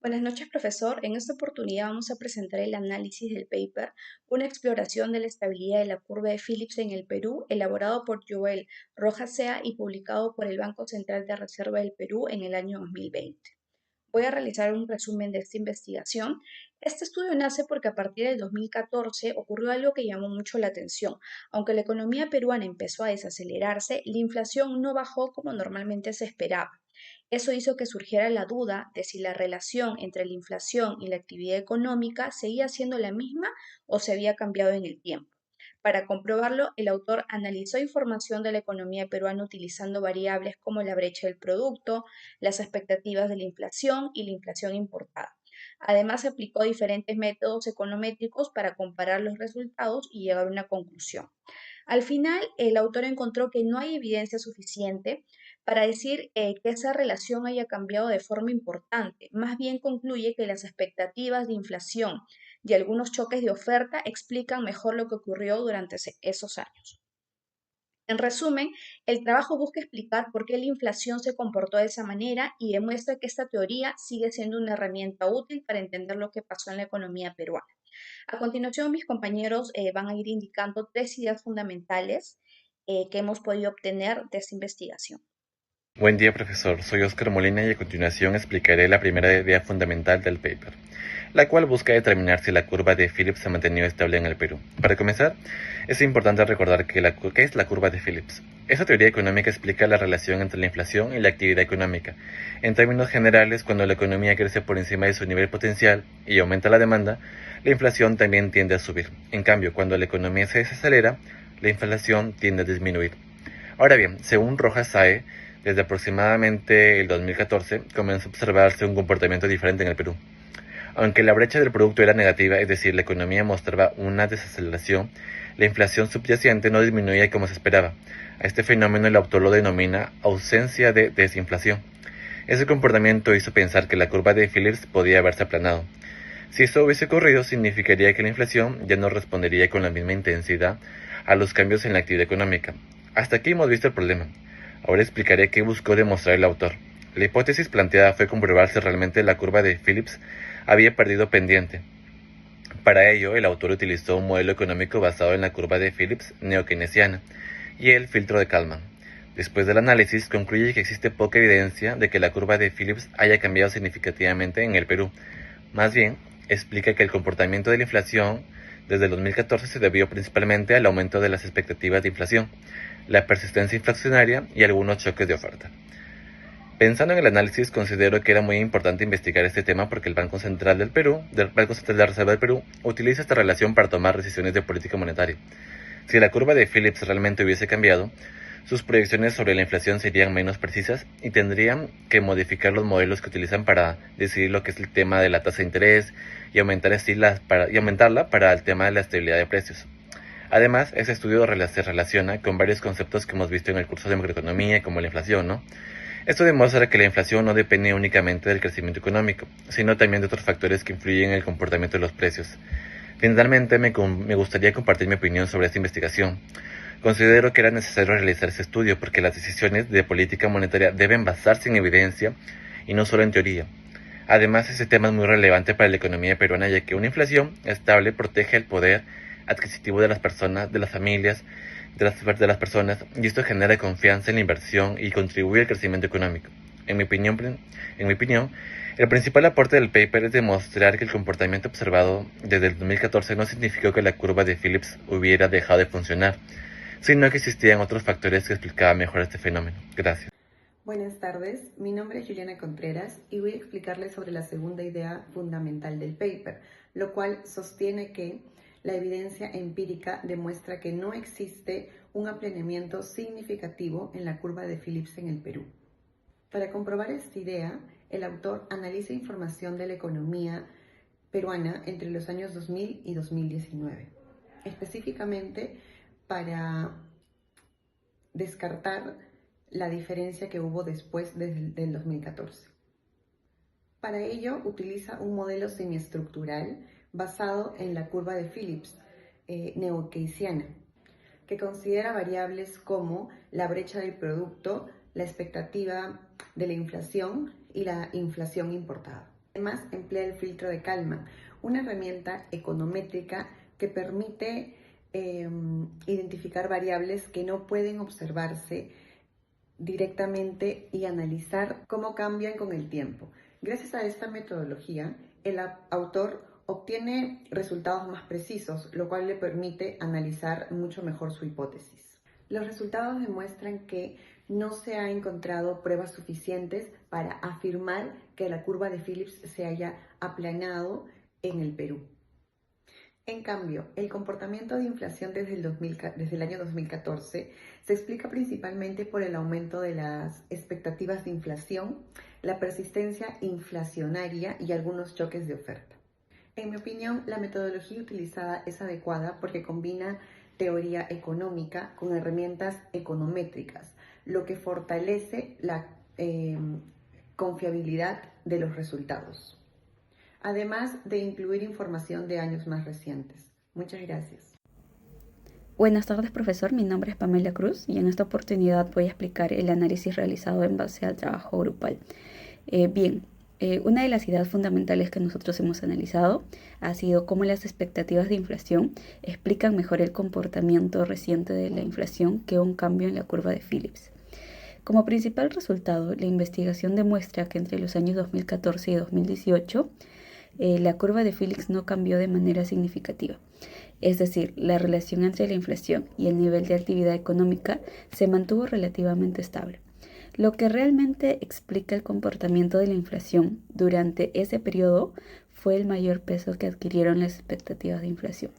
Buenas noches, profesor. En esta oportunidad vamos a presentar el análisis del paper, una exploración de la estabilidad de la curva de Phillips en el Perú, elaborado por Joel Rojas Sea y publicado por el Banco Central de Reserva del Perú en el año 2020. Voy a realizar un resumen de esta investigación. Este estudio nace porque a partir del 2014 ocurrió algo que llamó mucho la atención. Aunque la economía peruana empezó a desacelerarse, la inflación no bajó como normalmente se esperaba. Eso hizo que surgiera la duda de si la relación entre la inflación y la actividad económica seguía siendo la misma o se había cambiado en el tiempo. Para comprobarlo, el autor analizó información de la economía peruana utilizando variables como la brecha del producto, las expectativas de la inflación y la inflación importada. Además, aplicó diferentes métodos econométricos para comparar los resultados y llegar a una conclusión. Al final, el autor encontró que no hay evidencia suficiente para decir que esa relación haya cambiado de forma importante. Más bien concluye que las expectativas de inflación y algunos choques de oferta explican mejor lo que ocurrió durante esos años. En resumen, el trabajo busca explicar por qué la inflación se comportó de esa manera y demuestra que esta teoría sigue siendo una herramienta útil para entender lo que pasó en la economía peruana. A continuación, mis compañeros van a ir indicando tres ideas fundamentales que hemos podido obtener de esta investigación. Buen día, profesor. Soy Oscar Molina y a continuación explicaré la primera idea fundamental del paper, la cual busca determinar si la curva de Phillips se ha mantenido estable en el Perú. Para comenzar, es importante recordar ¿qué es la curva de Phillips? Esta teoría económica explica la relación entre la inflación y la actividad económica. En términos generales, cuando la economía crece por encima de su nivel potencial y aumenta la demanda, la inflación también tiende a subir. En cambio, cuando la economía se desacelera, la inflación tiende a disminuir. Ahora bien, según Rojas Sae, desde aproximadamente el 2014 comenzó a observarse un comportamiento diferente en el Perú. Aunque la brecha del producto era negativa, es decir, la economía mostraba una desaceleración, la inflación subyacente no disminuía como se esperaba. A este fenómeno el autor lo denomina ausencia de desinflación. Ese comportamiento hizo pensar que la curva de Phillips podía haberse aplanado. Si eso hubiese ocurrido, significaría que la inflación ya no respondería con la misma intensidad a los cambios en la actividad económica. Hasta aquí hemos visto el problema. Ahora explicaré qué buscó demostrar el autor. La hipótesis planteada fue comprobar si realmente la curva de Phillips había perdido pendiente. Para ello, el autor utilizó un modelo económico basado en la curva de Phillips neo-keynesiana y el filtro de Kalman. Después del análisis, concluye que existe poca evidencia de que la curva de Phillips haya cambiado significativamente en el Perú. Más bien, explica que el comportamiento de la inflación desde el 2014 se debió principalmente al aumento de las expectativas de inflación, la persistencia inflacionaria y algunos choques de oferta. Pensando en el análisis, considero que era muy importante investigar este tema porque el Banco Central Banco Central de la Reserva del Perú, utiliza esta relación para tomar decisiones de política monetaria. Si la curva de Phillips realmente hubiese cambiado, sus proyecciones sobre la inflación serían menos precisas y tendrían que modificar los modelos que utilizan para decidir lo que es el tema de la tasa de interés y aumentarla para el tema de la estabilidad de precios. Además, ese estudio se relaciona con varios conceptos que hemos visto en el curso de macroeconomía, como la inflación, ¿no? Esto demuestra que la inflación no depende únicamente del crecimiento económico, sino también de otros factores que influyen en el comportamiento de los precios. Finalmente, me gustaría compartir mi opinión sobre esta investigación. Considero que era necesario realizar este estudio porque las decisiones de política monetaria deben basarse en evidencia y no solo en teoría. Además, este tema es muy relevante para la economía peruana, ya que una inflación estable protege el poder adquisitivo de las personas, de las familias, de las personas, y esto genera confianza en la inversión y contribuye al crecimiento económico. En mi opinión, el principal aporte del paper es demostrar que el comportamiento observado desde el 2014 no significó que la curva de Phillips hubiera dejado de funcionar, sino que existían otros factores que explicaban mejor este fenómeno. Gracias. Buenas tardes, mi nombre es Juliana Contreras y voy a explicarles sobre la segunda idea fundamental del paper, lo cual sostiene que la evidencia empírica demuestra que no existe un aplanamiento significativo en la curva de Phillips en el Perú. Para comprobar esta idea, el autor analiza información de la economía peruana entre los años 2000 y 2019, específicamente para descartar la diferencia que hubo después del 2014. Para ello utiliza un modelo semiestructural basado en la curva de Phillips neo-keynesiana, que considera variables como la brecha del producto, la expectativa de la inflación y la inflación importada. Además, emplea el filtro de Kalman, una herramienta econométrica que permite identificar variables que no pueden observarse directamente y analizar cómo cambian con el tiempo. Gracias a esta metodología, el autor obtiene resultados más precisos, lo cual le permite analizar mucho mejor su hipótesis. Los resultados demuestran que no se ha encontrado pruebas suficientes para afirmar que la curva de Phillips se haya aplanado en el Perú. En cambio, el comportamiento de inflación desde el año 2014 se explica principalmente por el aumento de las expectativas de inflación, la persistencia inflacionaria y algunos choques de oferta. En mi opinión, la metodología utilizada es adecuada porque combina teoría económica con herramientas econométricas, lo que fortalece la confiabilidad de los resultados, además de incluir información de años más recientes. Muchas gracias. Buenas tardes, profesor. Mi nombre es Pamela Cruz y en esta oportunidad voy a explicar el análisis realizado en base al trabajo grupal. Una de las ideas fundamentales que nosotros hemos analizado ha sido cómo las expectativas de inflación explican mejor el comportamiento reciente de la inflación que un cambio en la curva de Phillips. Como principal resultado, la investigación demuestra que entre los años 2014 y 2018, la curva de Phillips no cambió de manera significativa. Es decir, la relación entre la inflación y el nivel de actividad económica se mantuvo relativamente estable. Lo que realmente explica el comportamiento de la inflación durante ese periodo fue el mayor peso que adquirieron las expectativas de inflación.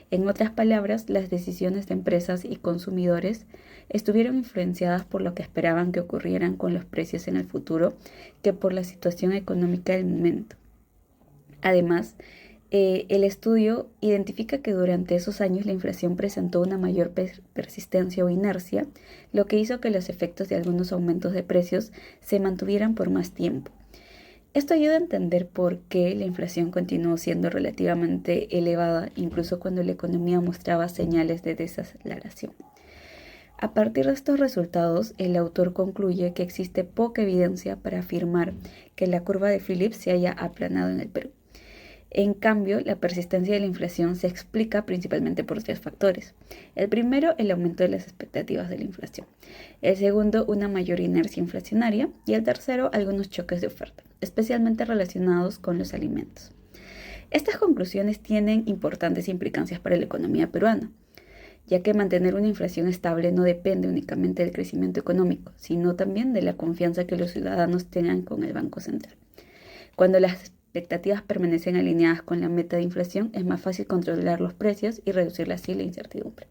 En otras palabras, las decisiones de empresas y consumidores estuvieron influenciadas por lo que esperaban que ocurrieran con los precios en el futuro que por la situación económica del momento. Además, el estudio identifica que durante esos años la inflación presentó una mayor persistencia o inercia, lo que hizo que los efectos de algunos aumentos de precios se mantuvieran por más tiempo. Esto ayuda a entender por qué la inflación continuó siendo relativamente elevada, incluso cuando la economía mostraba señales de desaceleración. A partir de estos resultados, el autor concluye que existe poca evidencia para afirmar que la curva de Phillips se haya aplanado en el Perú. En cambio, la persistencia de la inflación se explica principalmente por tres factores. El primero, el aumento de las expectativas de la inflación. El segundo, una mayor inercia inflacionaria. Y el tercero, algunos choques de oferta, especialmente relacionados con los alimentos. Estas conclusiones tienen importantes implicancias para la economía peruana, ya que mantener una inflación estable no depende únicamente del crecimiento económico, sino también de la confianza que los ciudadanos tengan con el Banco Central. Cuando las expectativas permanecen alineadas con la meta de inflación, es más fácil controlar los precios y reducir así la incertidumbre.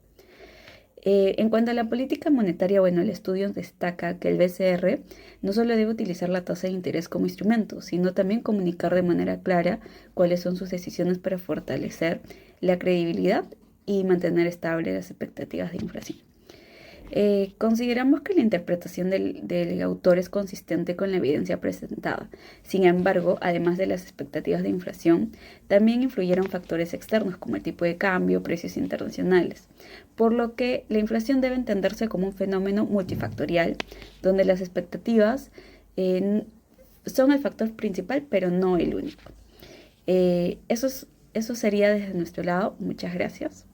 En cuanto a la política monetaria, el estudio destaca que el BCR no solo debe utilizar la tasa de interés como instrumento, sino también comunicar de manera clara cuáles son sus decisiones para fortalecer la credibilidad y mantener estables las expectativas de inflación. Consideramos que la interpretación del autor es consistente con la evidencia presentada. Sin embargo, además de las expectativas de inflación, también influyeron factores externos como el tipo de cambio, precios internacionales, por lo que la inflación debe entenderse como un fenómeno multifactorial, donde las expectativas son el factor principal, pero no el único. Eso sería desde nuestro lado. Muchas gracias.